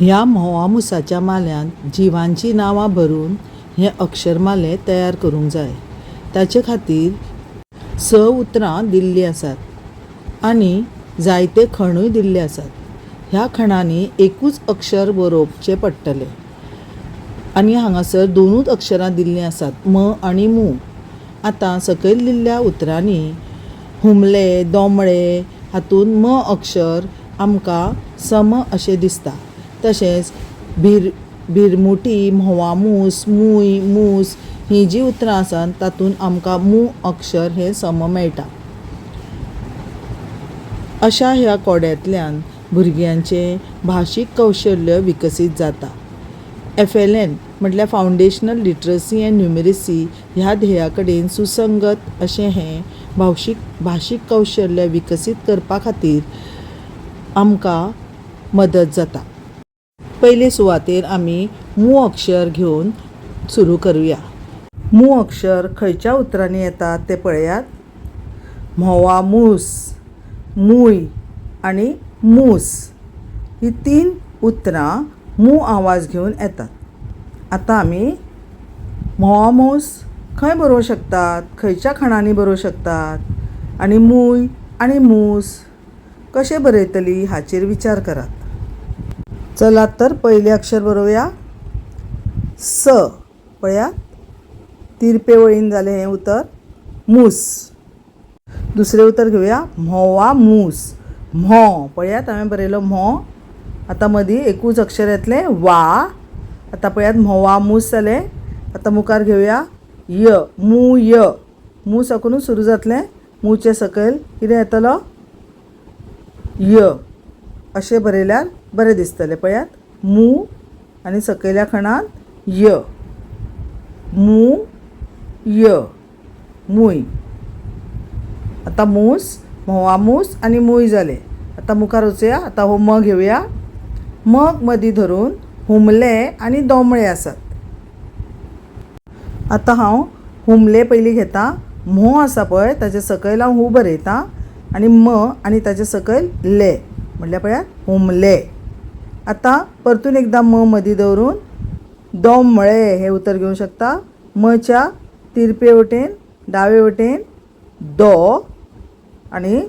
ह्या म्होंवामुसाच्या माल्यान जिवांची नांवां भरून हे अक्षरमाले तयार करूंक जाय। ताचे खातीर 6 उतरां दिल्लीं आसात आनी जायते खणूय दिल्ले आसात। ह्या खणांनी एकूच अक्षर बरोवचें पडटलें आनी हांगासर 2 अक्षरां दिल्लीं आसात, म आनी मू। आतां सकयल दिल्ल्या उतरांनी हुमले, दोमळे हातून म अक्षर आमकां सम अशें दिसता। तशेंच भिरमुटी, म्होंवामूस, मूय, मूस ही जी उतरां आसात तातून आमकां मू अक्षर हें सम मेळटा। अशा ह्या कोड्यांतल्यान भुरग्यांचें भाशीक कौशल्य विकसीत जाता। FLN म्हटल्यार फावंडेशनल लिटरसी एंड न्यूमरसी ह्या ध्येया कडेन सुसंगत अशें हें भाशीक कौशल्य विकसीत करपा खातीर आमकां मदत जाता। पयले सुवातेर आमी मू अक्षर घेवन सुरू करुया। मू अक्षर खंयच्या उतरांनी येतात ते पळयात। म्होंवामूस, मूय आनी मूस ही 3 उतरां मू आवाज घेवन येतात। आतां आमी म्होंवामूस खंय बरोवंक शकतात, खंयच्या खणांनी बरोवंक शकतात आनी मूय आनी मूस कशें बरयतलीं हाचेर विचार करात। चलात तर पयलें अक्षर बरोवया। स पळयात, तिरपे वळीन जालें हें उतर मूस। दुसरें उतर घेवया, म्होंवामूस। म्हो पळयात हांवें बरयलो म्हो। आतां मदीं एकूच अक्षर येतलें वा। आतां पळयात म्होंवामूस जालें। आतां मुखार घेवया य, मूय। मू साकूनच सुरू जातलें। मूचे सकयल कितें येतलो य। अशें बरयल्यार बरें दिसतलें। पळयात मू आनी सकयल्या खणान य, मू य, मूय। आतां मूस, म्होंवामूस आनी मूय जालें। आतां मुखार वचुया। आतां हो म घेवया। मक मदीं धरून हुमले आनी दोमळे आसात। आतां हांव हुमले पयलीं घेता। म्हो आसा पळय ताचे सकयल हांव हू बरयतां आनी म आनी ताचे सकयल ले म्हटल्यार पळयात हुमले। आतां परतून एकदां म मदीं दवरून दोमळे हें उतर घेवंक शकता। मच्या तिरपे वटेन दावे वटेन दो आनी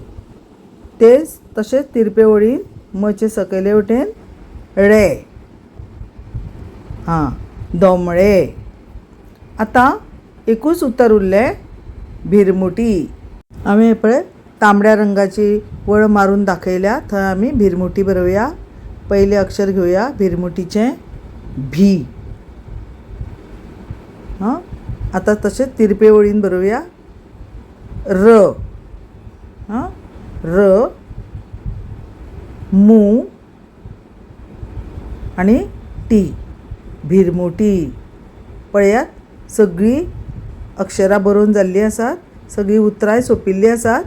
तेच तशेंच तिरपे वळीन मचे सकयले वटेन ळे। दोमळे। आतां एकूच उतर उरलें भिरमुटी। हांवें पळय तांबड्या रंगाची वळ मारून दाखयल्या, थंय आमी भिरमुटी बरोवया। पयलें अक्षर घेवया भिरमुटीचें भी। आतां तशेंच तिरपे वळीन बरोवया र। र, मू आनी टी, भिरमुटी। पळयात सगळीं अक्षरां बरोवन जाल्लीं आसात, सगळीं उतरांय सोंपिल्लीं आसात।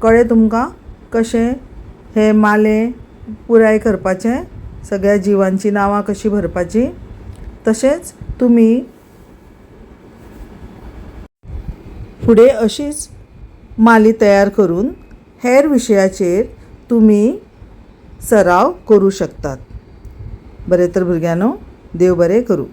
कळ्ळें तुमकां कशें हें मालें पुराय करपाचें, सगळ्या जिवांची नांवां कशीं भरपाचीं। तशेंच तुमी फुडें अशींच माली तयार करून हेर विशयाचेर तुमी सराव करूं शकतात। बरें तर भुरग्यांनो, देव बरें करूं।